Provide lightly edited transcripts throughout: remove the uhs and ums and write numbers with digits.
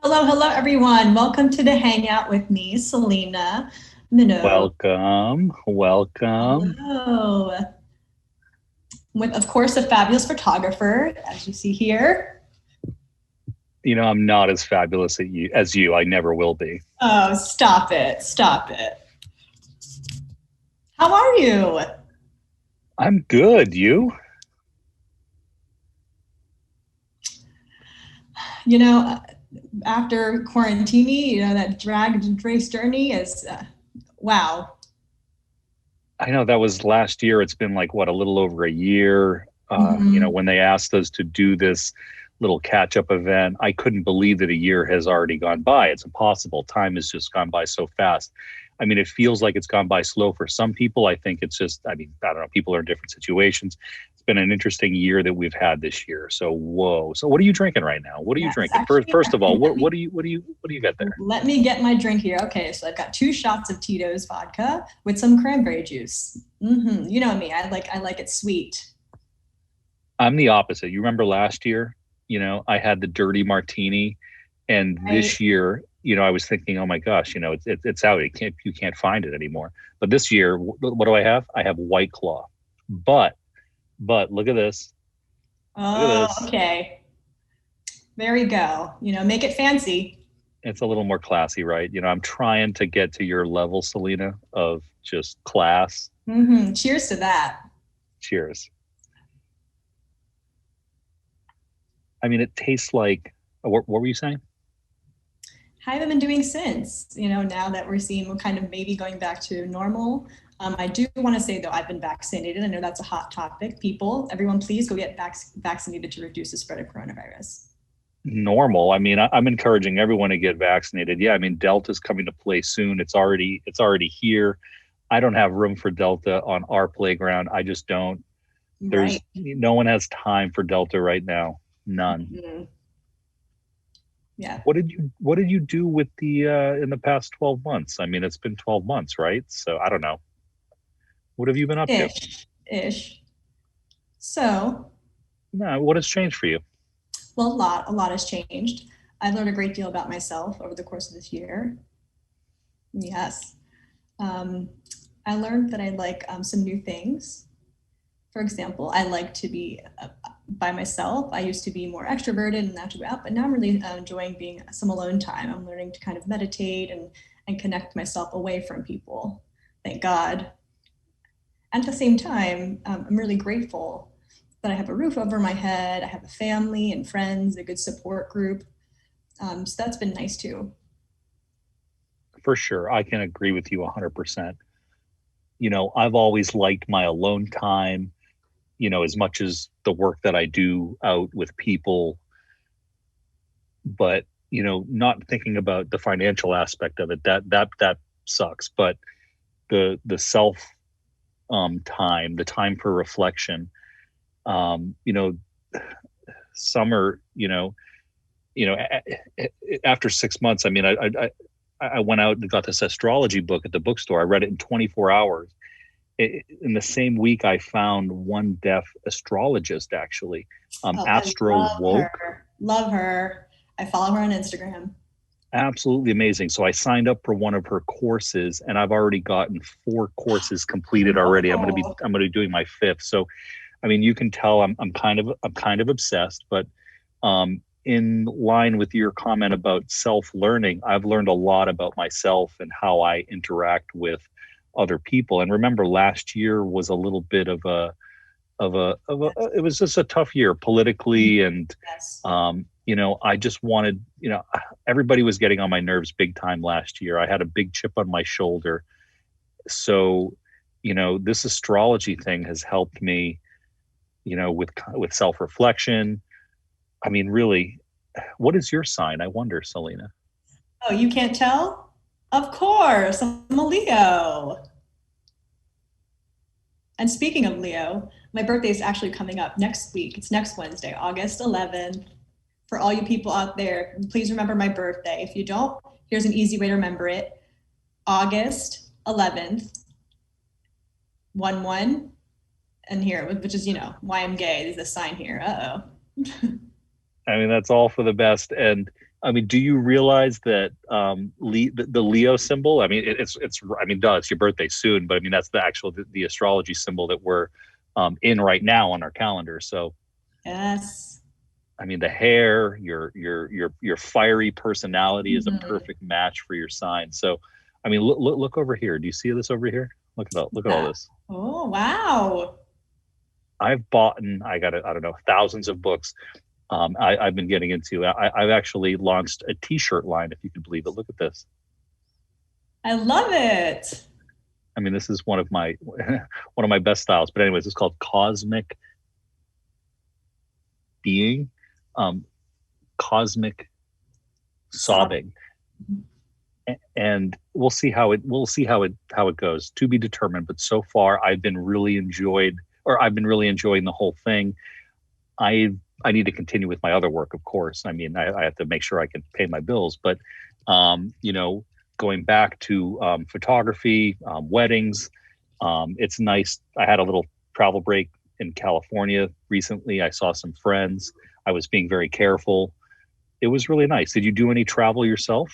Hello, hello, everyone. Welcome to the Hangout with me, Selena Minot. Welcome. Hello. With, of course, a fabulous photographer, as you see here. I'm not as fabulous as you. I never will be. Oh, stop it. Stop it. How are you? I'm good. You? You know, after quarantini, that drag race journey is, wow. I know that was last year. It's been like, what, a little over a year. Mhm. When they asked us to do this little catch up event, I couldn't believe that a year has already gone by. It's impossible. Time has just gone by so fast. I mean, it feels like it's gone by slow for some people. I think it's just, I don't know, people are in different situations. It's been an interesting year that we've had this year. So, whoa. So what are you drinking right now? What are you Yes, drinking? First, actually, first of all, actually, what do you got there? let me get my drink here. Okay, so I've got 2 shots of Tito's vodka with some cranberry juice. You know me. I like it sweet. I'm the opposite. You remember last year, I had the dirty martini, and Right? this year, I was thinking, oh my gosh, it's out. You can't find it anymore. But this year, what do I have? I have White Claw. But look at this. Look at Oh, this. okay. There we go. Make it fancy. It's a little more classy, right? I'm trying to get to your level, Selena, of just class. Cheers to that. Cheers. I mean, it tastes like. What were you saying? How have I been doing since? Now that we're seeing we're kind of maybe going back to normal. I do want to say though, I've been vaccinated. I know that's a hot topic. People, everyone, please go get vaccinated to reduce the spread of coronavirus. Normal. I mean, I'm encouraging everyone to get vaccinated. Yeah, I mean, Delta's coming to play soon. It's already here. I don't have room for Delta on our playground. I just don't. Right. There's no one has time for Delta right now. None. Mhm. Yeah. What did you do with the in the past 12 months? I mean, it's been 12 months, right? So I don't know. What have you been up to? Ish. So, No, what has changed for you? well, a lot has changed. I've learned a great deal about myself over the course of this year. Yes. Um, I learned that I like some new things. For example, I like to be by myself. I used to be more extroverted and not to go out, but now I'm really enjoying being some alone time. I'm learning to kind of meditate and connect myself away from people. Thank God. At the same time, I'm really grateful that I have a roof over my head. I have a family and friends, a good support group. So that's been nice too. For sure, I can agree with you 100%. I've always liked my alone time, as much as the work that I do out with people, but not thinking about the financial aspect of it. That sucks. But the self time, the time for reflection, um, you know, summer, after 6 months, I mean, I went out and got this astrology book at the bookstore. I read it in 24 hours. In the same week, I found one deaf astrologist, actually, Oh, I Astro love Woke. her. Love her. I follow her on Instagram. Absolutely amazing. So I signed up for one of her courses, and I've already gotten 4 courses completed already. I'm going to be Whoa. I'm going to be doing my fifth. So I mean, you can tell I'm kind of obsessed, but in line with your comment about self-learning, I've learned a lot about myself and how I interact with other people. And remember, last year was a little bit of a it was just a tough year politically, and Yes. I just wanted, everybody was getting on my nerves big time last year. I had a big chip on my shoulder. So this astrology thing has helped me, with self-reflection. I mean, really, what is your sign, I wonder, Selena? Oh, you can't tell? Of course, I'm a Leo. And speaking of Leo, my birthday is actually coming up next week. It's next Wednesday, August 11th. For all you people out there, please remember my birthday. If you don't, here's an easy way to remember it. August 11th, 1 1. And here, which is, why I'm gay. There's a sign here. Uh oh. I mean, that's all for the best. And I mean, do you realize that the Leo symbol? I mean, I mean, duh, it's your birthday soon, but I mean, that's the actual the astrology symbol that we're in right now on our calendar. So, Yes. I mean, the hair, your fiery personality is a Mhm. perfect match for your sign. So, I mean, look over here. Do you see this over here? Look at all Yeah. this. Oh, wow. I've bought and I got I don't know thousands of books. I've been getting into. I've actually launched a T-shirt line, if you can believe it. Look at this. I love it. I mean, this is one of my one of my best styles. But anyways, it's called Cosmic Being, um, Cosmic Sob. Sobbing, and we'll see how it goes. To be determined. But so far, I've been really enjoying the whole thing. I need to continue with my other work, of course. I mean, I have to make sure I can pay my bills, but you know, going back to photography, weddings, it's nice. I had a little travel break in California recently. I saw some friends. I was being very careful. It was really nice. Did you do any travel yourself?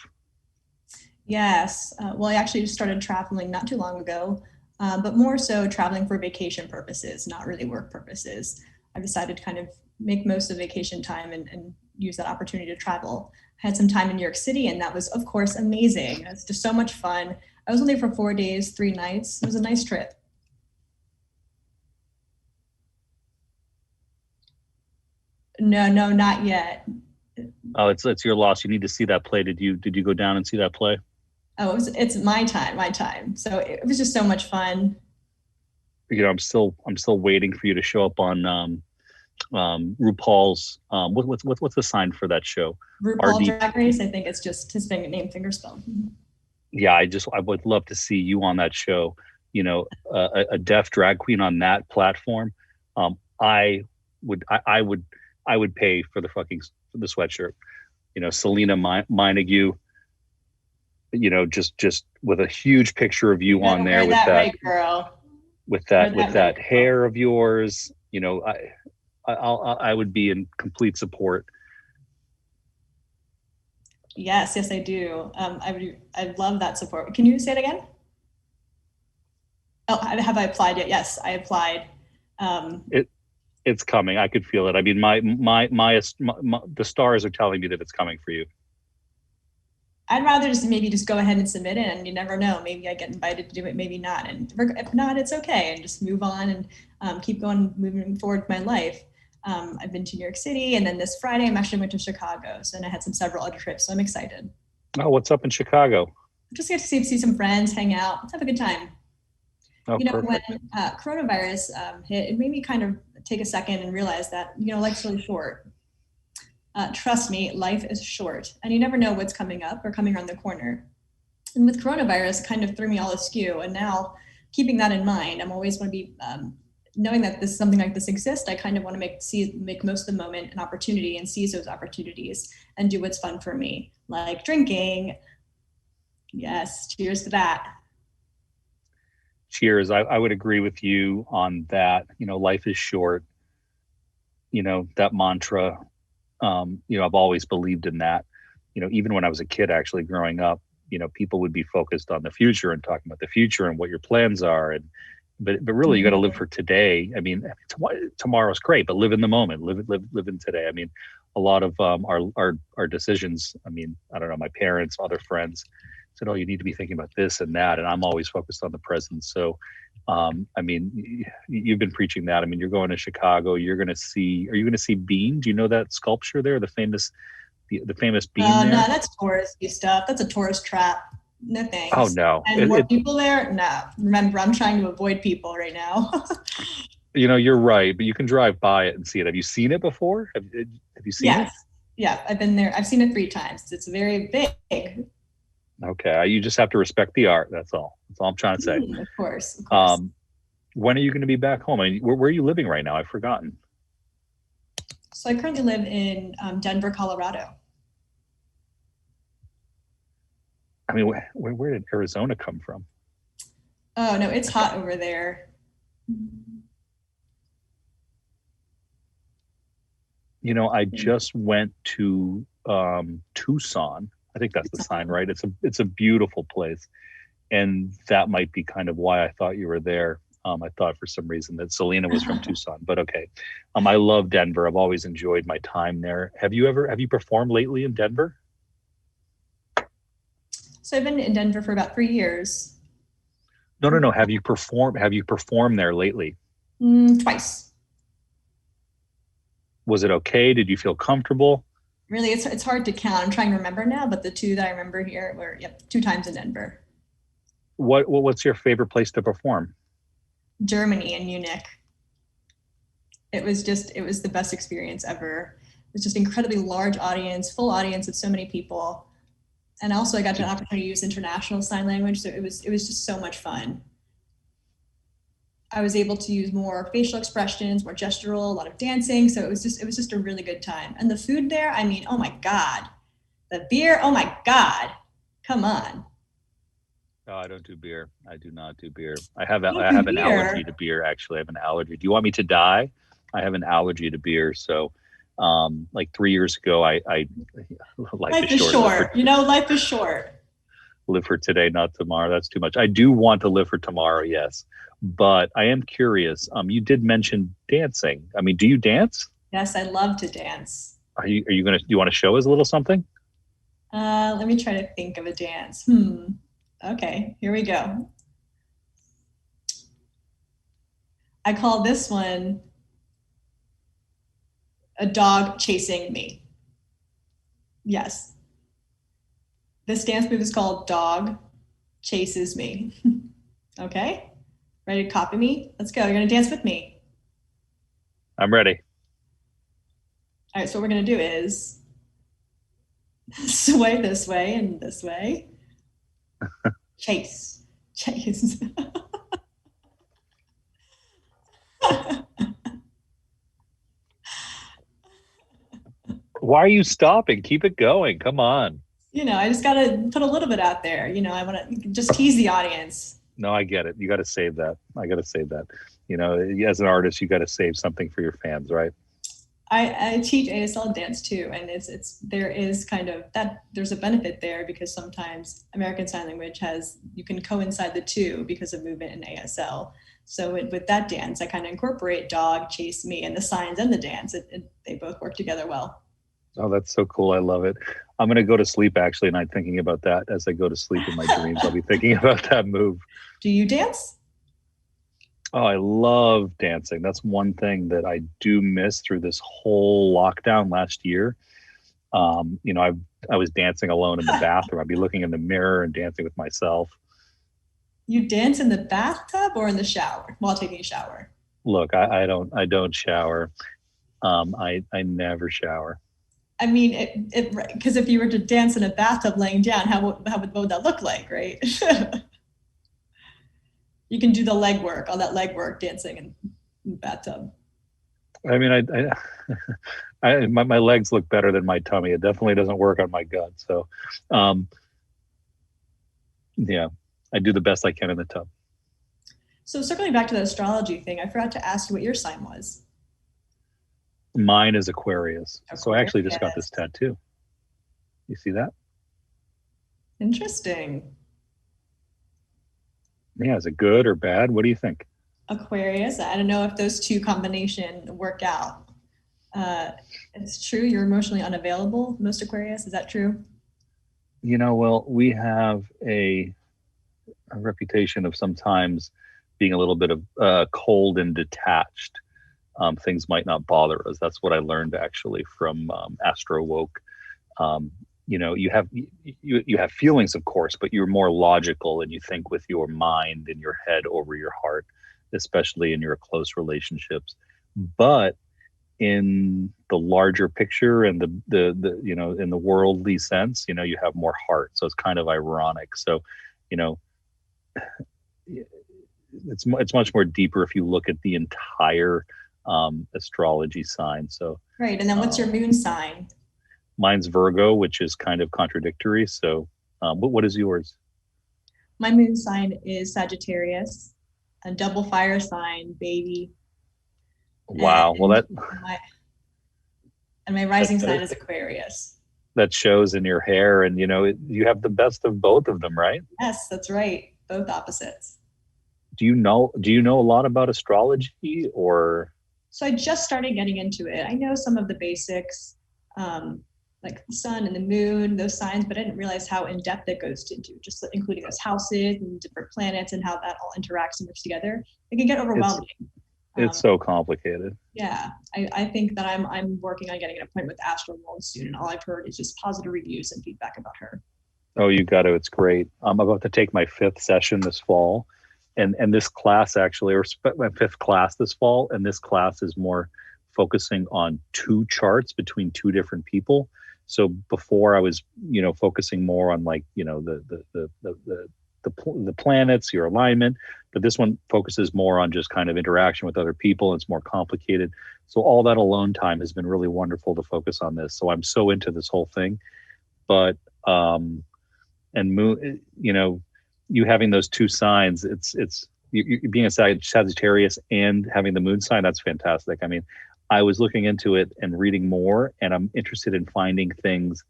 Yes. Well, I actually just started traveling not too long ago, but more so traveling for vacation purposes, not really work purposes. I decided to kind of make most of vacation time and use that opportunity to travel. I had some time in New York City, and that was, of course, amazing. It's just so much fun. I was only for 4 days, 3 nights. It was a nice trip. No, no, not yet. Oh, it's your loss. You need to see that play. Did you go down and see that play? Oh, it's my time, my time. So it was just so much fun. You know, I'm still waiting for you to show up on RuPaul's what's the sign for that show? RuPaul RD. Drag Race, I think it's just his name fingerspell. Yeah, I would love to see you on that show. You know, a deaf drag queen on that platform. I would I would pay for for the sweatshirt. You know, Selena Meinegu. You know, just with a huge picture of You you on better there wear that right, girl. Wear with that right, that girl. hair of yours. You know, I would be in complete support. Yes, yes, I do. I love that support. Can you say it again? Oh, have I applied yet? Yes, I applied. Um, It it's coming. I could feel it. I mean, the stars are telling me that it's coming for you. I'd rather just maybe just go ahead and submit it, and you never know. Maybe I get invited to do it, maybe not. And if not, it's okay, and just move on and keep going, moving forward with my life. I've been to New York City, and then this Friday I'm actually went to Chicago. So, and I had several other trips, so I'm excited. Oh, what's up in Chicago? Just get to see some friends, hang out, let's have a good time. Oh, You know, when perfect. coronavirus hit, it made me kind of take a second and realize that life's really short. Trust me, life is short, and you never know what's coming up or coming around the corner. And with coronavirus, it kind of threw me all askew. And now, keeping that in mind, I'm always going to be knowing that this something like this exists. I kind of want to make most of the moment an opportunity and seize those opportunities and do what's fun for me, like drinking. Yes, cheers to that. Cheers. I would agree with you on that. You know, life is short. You know, that mantra. You know, I've always believed in that. You know, even when I was a kid, actually growing up, you know, people would be focused on the future and talking about the future and what your plans are. And but really, you got to live Mhm. for today. I mean, tomorrow's great, but live in the moment. Live in today. I mean, a lot of our decisions. I mean, I don't know. My parents, other friends said, "Oh, you need to be thinking about this and that," and I'm always focused on the present. So, I mean, you've been preaching that. I mean, you're going to Chicago. You're going to see. Are you going to see Bean? Do you know that sculpture there? The famous Bean Oh no, there. that's touristy stuff. That's a tourist trap. No Oh thanks. no, And more people there? No. Remember, I'm trying to avoid people right now. you know, you're right, but you can drive by it and see it. Have you seen it before? Have you seen it? Yes. Yeah, I've been there. I've seen it 3 times. It's very big. Okay, you just have to respect the art. That's all. That's all I'm trying to say. Of course, of course. Um, when are you going to be back home? I mean, where are you living right now? I've forgotten. So I currently live in Denver, Colorado. I mean, where did Arizona come from? Oh no, it's hot over there. You know, I just went to Tucson. I think that's the sign, right? It's a beautiful place, and that might be kind of why I thought you were there. I thought for some reason that Selena was from Tucson, but okay. I love Denver. I've always enjoyed my time there. Have you performed lately in Denver? So I've been in Denver for about 3 years. No. Have you performed there lately? Twice. Was it okay? Did you feel comfortable? Really, it's hard to count. I'm trying to remember now, but the two that I remember here were, yep, 2 times in Denver. What's your favorite place to perform? Germany and Munich. It was the best experience ever. It was just incredibly large audience, full audience of so many people. And also I got an opportunity to use international sign language. So it was just so much fun. I was able to use more facial expressions, more gestural, a lot of dancing. So it was just a really good time. And the food there, I mean, oh my God. The beer, oh my God. Come on. No, I don't do beer. I do not do beer. I have You don't do an allergy beer? to beer. Actually, I have an allergy. Do you want me to die? I have an allergy to beer. So, like 3 years ago, I life Life is is short. short. Life is short. Live for today, not tomorrow. That's too much. I do want to live for tomorrow, yes. But I am curious. You did mention dancing. I mean, do you dance? Yes, I love to dance. Do you want to show us a little something? Let me try to think of a dance. Okay, here we go. I call this one a dog chasing me. Yes. This dance move is called Dog Chases Me. Okay? Ready to copy me? Let's go. You're going to dance with me. I'm ready. All right, so what we're going to do is sway this way and this way. Chase. Why are you stopping? Keep it going. Come on. I just got to put a little bit out there. I want to just tease the audience. No, I get it. You got to save that. I got to save that. As an artist, you got to save something for your fans, right? I teach ASL dance too, and there is kind of that. There's a benefit there because sometimes American Sign Language you can coincide the two because of movement in ASL. So with that dance, I kind of incorporate dog, chase me, and the signs and the dance. They both work together well. Oh, that's so cool. I love it. I'm going to go to sleep actually, and I'm thinking about that as I go to sleep in my dreams. I'll be thinking about that move. Do you dance? Oh, I love dancing. That's one thing that I do miss through this whole lockdown last year. I was dancing alone in the bathroom. I'd be looking in the mirror and dancing with myself. You dance in the bathtub or in the shower while taking a shower? Look, I don't shower. I never shower. I mean, because if you were to dance in a bathtub laying down, what would that look like, right? You can do the leg work, all that leg work dancing in the bathtub. I mean, my legs look better than my tummy. It definitely doesn't work on my gut. So, yeah, I do the best I can in the tub. So circling back to the astrology thing, I forgot to ask you what your sign was. Mine is Aquarius. So I actually just got this tattoo. You see that? Interesting. Yeah, is it good or bad? What do you think? Aquarius. I don't know if those two combination work out. It's true. You're emotionally unavailable. Most Aquarius. Is that true? Well, we have a reputation of sometimes being a little bit of cold and detached. Things might not bother us. That's what I learned actually from Astro Woke. You have feelings, of course, but you're more logical and you think with your mind and your head over your heart, especially in your close relationships. But in the larger picture and the in the worldly sense, you have more heart. So it's kind of ironic. So, it's much more deeper if you look at the entire astrology sign. So right. And then what's your moon sign? Mine's Virgo, which is kind of contradictory. So what is yours? My moon sign is Sagittarius, a double fire sign, baby. Wow. And my rising sign is Aquarius. that shows in your hair, and you have the best of both of them, right? Yes, that's right. Both opposites. Do you know a lot about astrology, or? So I just started getting into it. I know some of the basics, like the sun and the moon, those signs, but I didn't realize how in depth it goes into, just including those houses and different planets and how that all interacts and works together. It can get overwhelming. It's so complicated. Yeah, I think that I'm working on getting an appointment with Astro World soon, and all I've heard is just positive reviews and feedback about her. Oh, you got to. It's great. I'm about to take my fifth session this fall, and this class actually, or my fifth class this fall, and this class is more focusing on two charts between two different people. So before I was, focusing more on like, the planets, your alignment, but this one focuses more on just kind of interaction with other people. It's more complicated. So all that alone time has been really wonderful to focus on this. So I'm so into this whole thing, but and moon, you having those two signs, you being a Sagittarius and having the moon sign, that's fantastic. I mean, I was looking into it and reading more, and I'm interested in finding things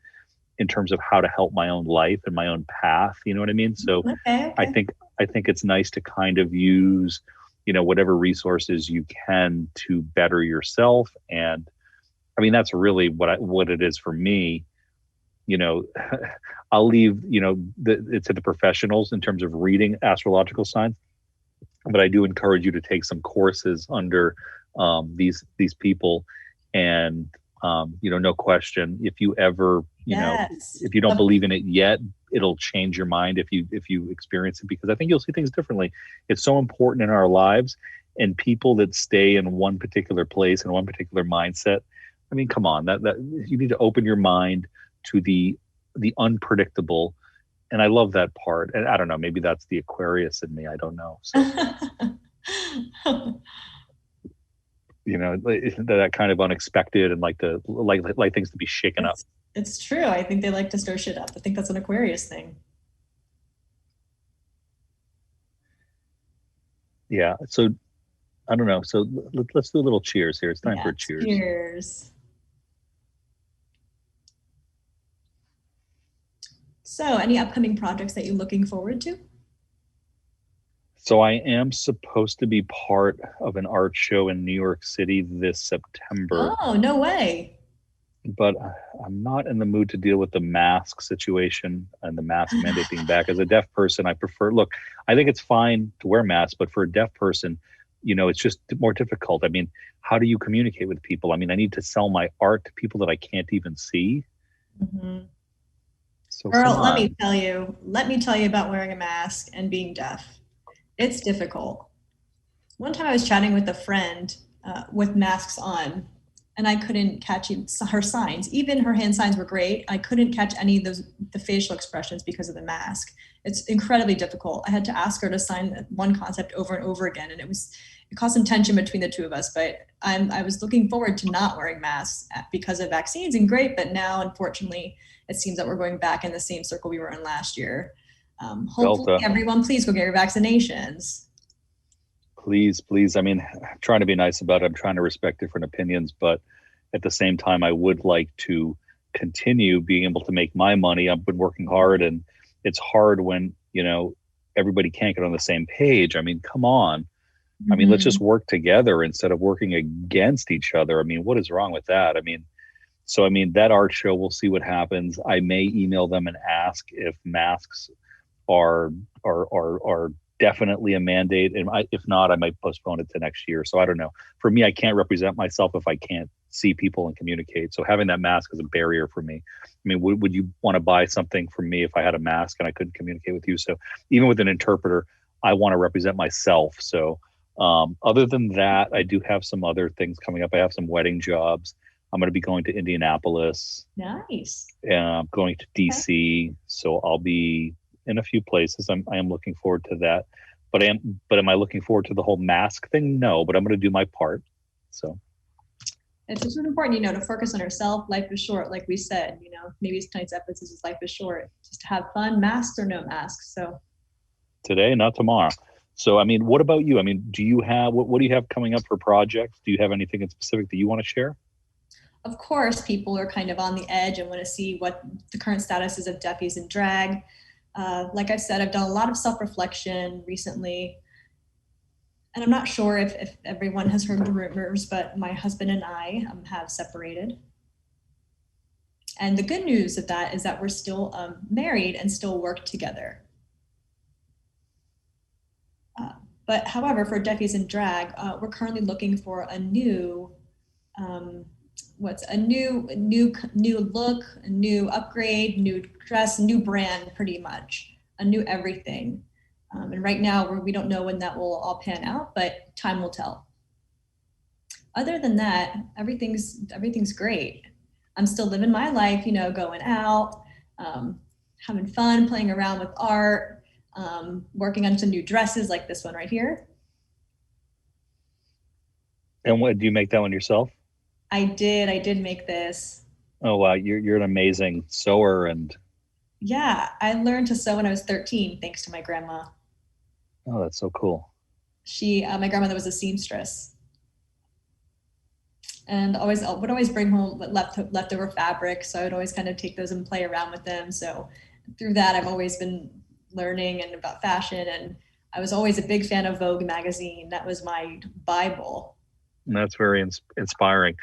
in terms of how to help my own life and my own path. You know what I mean? So Okay. I think it's nice to kind of use, whatever resources you can to better yourself. And I mean, that's really what it is for me. I'll leave, it to the professionals in terms of reading astrological signs, but I do encourage you to take some courses under these people. And no question, if you ever, Yes. if you don't believe in it yet, it'll change your mind if you experience it, because I think you'll see things differently. It's so important in our lives, and people that stay in one particular place and one particular mindset. I mean, come on, that you need to open your mind to the unpredictable. And I love that part. And I don't know, maybe that's the Aquarius in me. I don't know. So, that kind of unexpected, and like things to be shaken up. It's true. I think they like to stir shit up. I think that's an Aquarius thing. Yeah. So I don't know. So let's do a little cheers here. It's time for cheers. Cheers. So, any upcoming projects that you're looking forward to? So I am supposed to be part of an art show in New York City this September. Oh, no way. But I'm not in the mood to deal with the mask situation and the mask mandate being back. As a deaf person, I think it's fine to wear masks, but for a deaf person, it's just more difficult. I mean, how do you communicate with people? I mean, I need to sell my art to people that I can't even see. Mm-hmm. So Girl, let me tell you about wearing a mask and being deaf. It's difficult. One time I was chatting with a friend with masks on, and I couldn't catch her signs. Even her hand signs were great. I couldn't catch any of the facial expressions because of the mask. It's incredibly difficult. I had to ask her to sign one concept over and over again, and it caused some tension between the two of us. But I was looking forward to not wearing masks because of vaccines, and great. But now, unfortunately, it seems that we're going back in the same circle we were in last year. Hopefully, everyone, please go get your vaccinations. Please. I mean, I'm trying to be nice about it. I'm trying to respect different opinions, but at the same time, I would like to continue being able to make my money. I've been working hard, and it's hard when, everybody can't get on the same page. I mean, come on. Mm-hmm. I mean, let's just work together instead of working against each other. I mean, what is wrong with that? I mean, that art show, we'll see what happens. I may email them and ask if masks are definitely a mandate, and if not, I might postpone it to next year. So I don't know. For me, I can't represent myself if I can't see people and communicate. So having that mask is a barrier for me. I mean, would you want to buy something from me if I had a mask and I couldn't communicate with you? So even with an interpreter, I want to represent myself. So other than that, I do have some other things coming up. I have some wedding jobs. I'm going to be going to Indianapolis. Nice. I'm going to DC. Okay. So I'll be in a few places. I am looking forward to that. But am I looking forward to the whole mask thing? No, but I'm going to do my part. So it's just important, to focus on yourself. Life is short, like we said. Maybe tonight's episode is life is short. Just to have fun, masks or no masks. So today, not tomorrow. So I mean, what about you? I mean, do you have what do you have coming up for projects? Do you have anything in specific that you want to share? of course, people are kind of on the edge and want to see what the current status is of Deafys in drag. Like I've said, I've done a lot of self-reflection recently. And I'm not sure if everyone has heard the rumors, but my husband and I have separated. And the good news of that is that we're still married and still work together. But however, for Deafys in drag, we're currently looking for a new, new look, a new upgrade, new dress, new brand, pretty much, a new everything. And right now we don't know when that will all pan out, but time will tell. Other than that, everything's great. I'm still living my life, you know, going out, having fun, playing around with art, working on some new dresses like this one right here. And what, do you make that one yourself? I did make this. Oh wow, you're an amazing sewer. And yeah, I learned to sew when I was 13 thanks to my grandma. Oh, that's so cool. My grandmother was a seamstress, and would always bring home leftover fabric, so I would always kind of take those and play around with them. So through that, I've always been learning and about fashion, and I was always a big fan of Vogue magazine. That was my Bible. And that's very inspiring.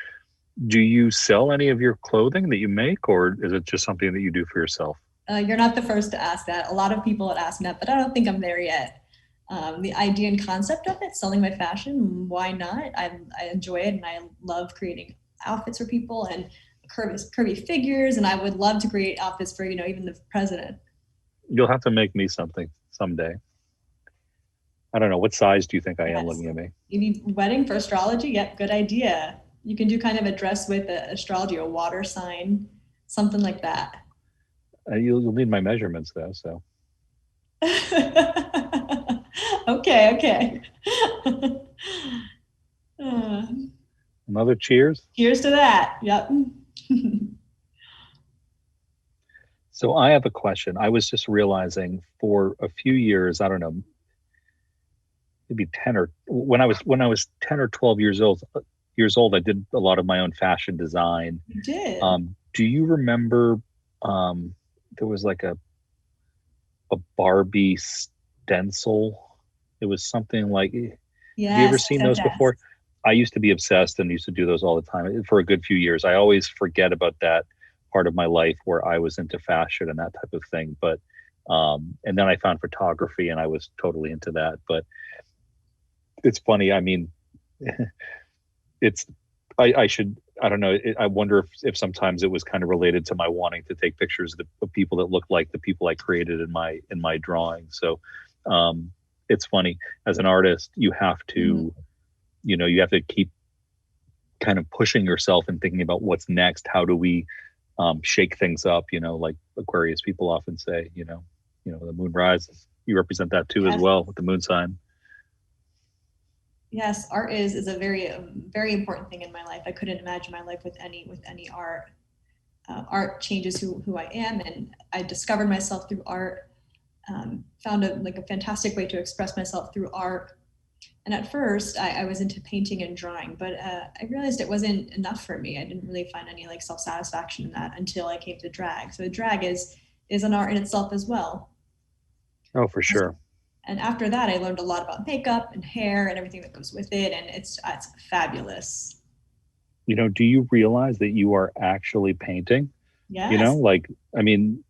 Do you sell any of your clothing that you make, or is it just something that you do for yourself? You're not the first to ask that. A lot of people had asked me that, but I don't think I'm there yet. The idea and concept of it, selling my fashion, why not? I enjoy it, and I love creating outfits for people and curvy figures, and I would love to create outfits for, you know, even the president. You'll have to make me something someday. I don't know. What size do you think I am looking at me? You need wedding for astrology? Yep, good idea. You can do kind of a dress with astrology, a water sign, something like that. You'll need my measurements though, so. Okay. Another cheers? Cheers to that. Yep. So I have a question. I was just realizing for a few years, I don't know, maybe 10 or when I was 10 or 12 years old, I did a lot of my own fashion design. You did. Do you remember there was like a Barbie stencil? It was something like, yes, have you ever seen those before? I used to be obsessed and used to do those all the time for a good few years. I always forget about that part of my life where I was into fashion and that type of thing. But and then I found photography and I was totally into that. But it's funny. I mean, I don't know. I wonder if sometimes it was kind of related to my wanting to take pictures of people that look like the people I created in my drawing. So it's funny, as an artist, you have to, you know, you have to keep kind of pushing yourself and thinking about what's next. How do we shake things up? You know, like Aquarius people often say, you know, the moon rises. You represent that too, as well, with the moon sign. Yes, art is a very important thing in my life. I couldn't imagine my life with any art. Art changes who I am, and I discovered myself through art. Found a fantastic way to express myself through art. And at first, I was into painting and drawing, but I realized it wasn't enough for me. I didn't really find any self-satisfaction in that until I came to drag. So drag is an art in itself as well. Oh, for sure. And after that, I learned a lot about makeup and hair and everything that goes with it. And it's fabulous. You know, do you realize that you are actually painting? Yes. You know, I mean,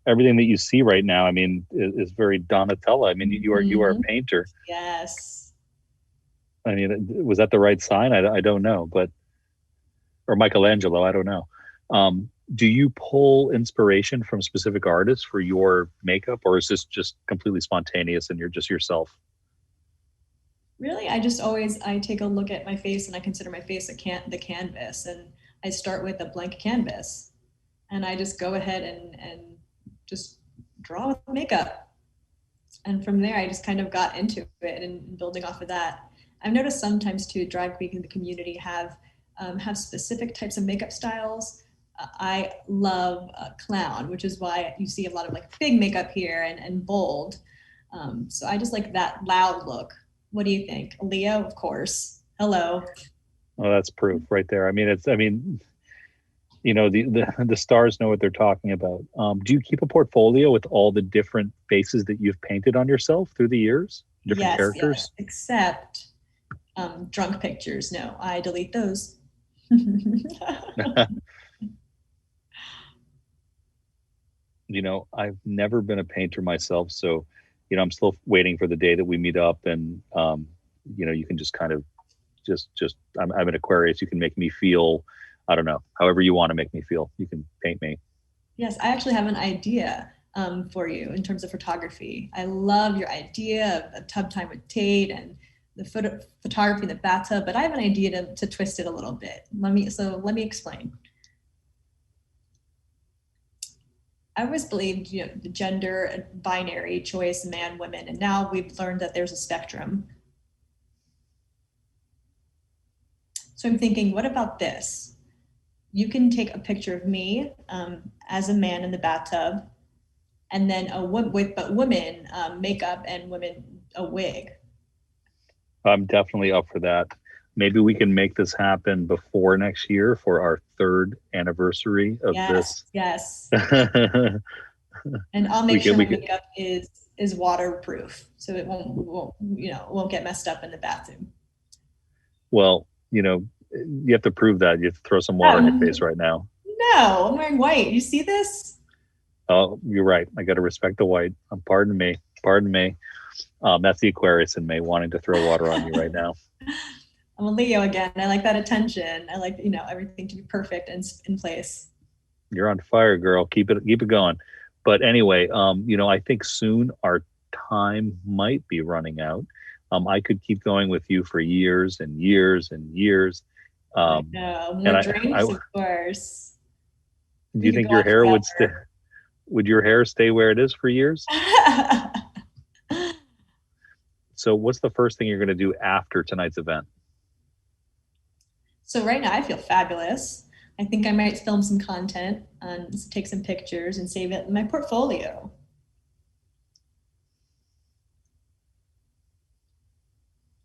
everything that you see right now, I mean, is very Donatella. I mean, you are a painter. Yes. I mean, was that the right sign? I don't know, or Michelangelo, I don't know. Do you pull inspiration from specific artists for your makeup, or is this just completely spontaneous and you're just yourself? Really, I take a look at my face and I consider my face the canvas, and I start with a blank canvas and I just go ahead and just draw with makeup. And from there, I just kind of got into it and building off of that. I've noticed sometimes too, drag queens in the community have specific types of makeup styles. I love clown, which is why you see a lot of big makeup here and bold. So I just like that loud look. What do you think? Leo, of course. Hello. Well, that's proof right there. I mean, the stars know what they're talking about. Do you keep a portfolio with all the different faces that you've painted on yourself through the years, different Yes, yes, characters? except drunk pictures. No, I delete those. I've never been a painter myself, so I'm still waiting for the day that we meet up, and you can just kind of just I'm an Aquarius. You can make me feel, I don't know, however you want to make me feel. You can paint me. Yes, I actually have an idea for you in terms of photography. I love your idea of tub time with Tate and the photography in the bathtub, but I have an idea to twist it a little bit. Let me explain. I always believed, the gender binary choice, man, women, and now we've learned that there's a spectrum. So I'm thinking, what about this? You can take a picture of me as a man in the bathtub, and then but women makeup and women a wig. I'm definitely up for that. Maybe we can make this happen before next year for our third anniversary of Yes, this. yes. And I'll we make can sure we my can makeup is waterproof, so it won't get messed up in the bathroom. well, you have to prove that. You have to throw some water in your face Um, right now. no, I'm wearing white. You see this? Oh, you're right. I got to respect the white. Pardon me. Pardon me. That's the Aquarius in me wanting to throw water on you right now. I'm a Leo again. I like that attention. I like, everything to be perfect and in place. You're on fire, girl. Keep it going. But anyway, I think soon our time might be running out. I could keep going with you for years and years and years. I Um, know. and More I drinks, of course. do We you could think go your on hair would stay? forever. Would your hair stay where it is for years? So, what's the first thing you're going to do after tonight's event? So right now I feel fabulous. I think I might film some content and take some pictures and save it in my portfolio.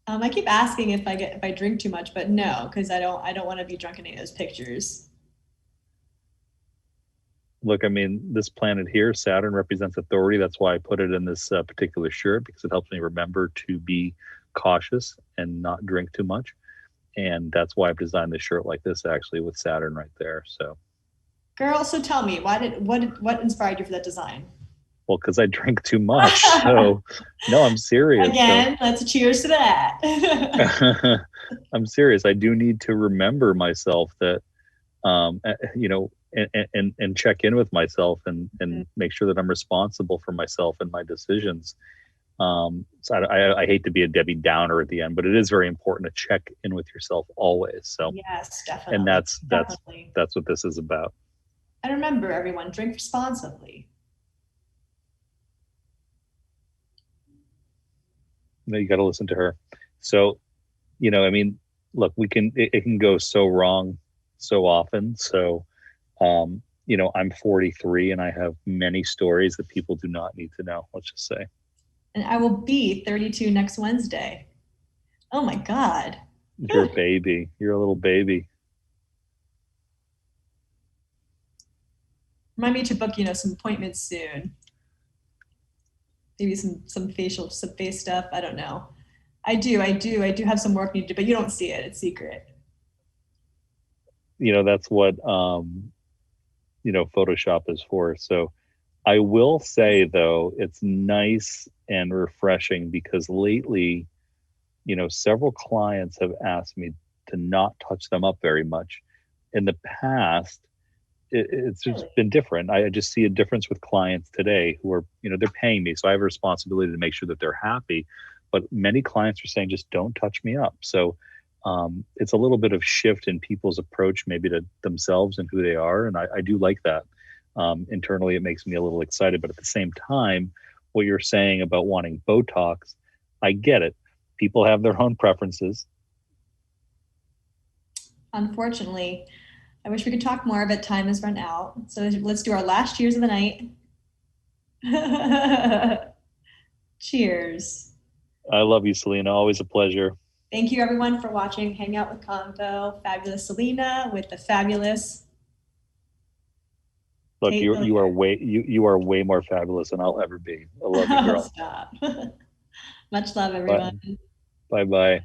I keep asking if I drink too much, but no, because I don't want to be drunk in any of those pictures. Look, I mean, this planet here, Saturn, represents authority. That's why I put it in this particular shirt, because it helps me remember to be cautious and not drink too much. And that's why I've designed this shirt like this, actually, with Saturn right there. So, Girl, so tell me, what inspired you for that design? well, because I drink too much. So, no, I'm serious. So, Again, let's cheers to that. I'm serious. I do need to remember myself that, and check in with myself and make sure that I'm responsible for myself and my decisions. So I hate to be a Debbie Downer at the end, but it is very important to check in with yourself always. So, Yes, and definitely. that's Definitely. what this is about. And remember, everyone, drink responsibly. You got to listen to her. So, I mean, look, it can go so wrong so often. So, I'm 43 and I have many stories that people do not need to know. Let's just say. And I will be 32 next Wednesday. Oh my God. You're a baby. You're a little baby. Remind me to book, some appointments soon. Maybe some face stuff. I don't know. I do have some work need to do, but you don't see it. It's secret. That's what Photoshop is for. So I will say though, it's nice and refreshing because lately, several clients have asked me to not touch them up very much. In the past, it's just Really? been different. I just see a difference with clients today who are, they're paying me. So I have a responsibility to make sure that they're happy. But many clients are saying, just don't touch me up. So it's a little bit of shift in people's approach, maybe to themselves and who they are. And I do like that. Internally, it makes me a little excited. But at the same time, what you're saying about wanting Botox, I get it. People have their own preferences. Unfortunately, I wish we could talk more, but time has run out. So let's do our last cheers of the night. Cheers. I love you, Selena. Always a pleasure. Thank you everyone for watching Hangout with Convo. Fabulous Selena with the fabulous Look, Tate. you are way more fabulous than I'll ever be. I love you, Oh, girl. stop. Much love, Bye everyone. bye.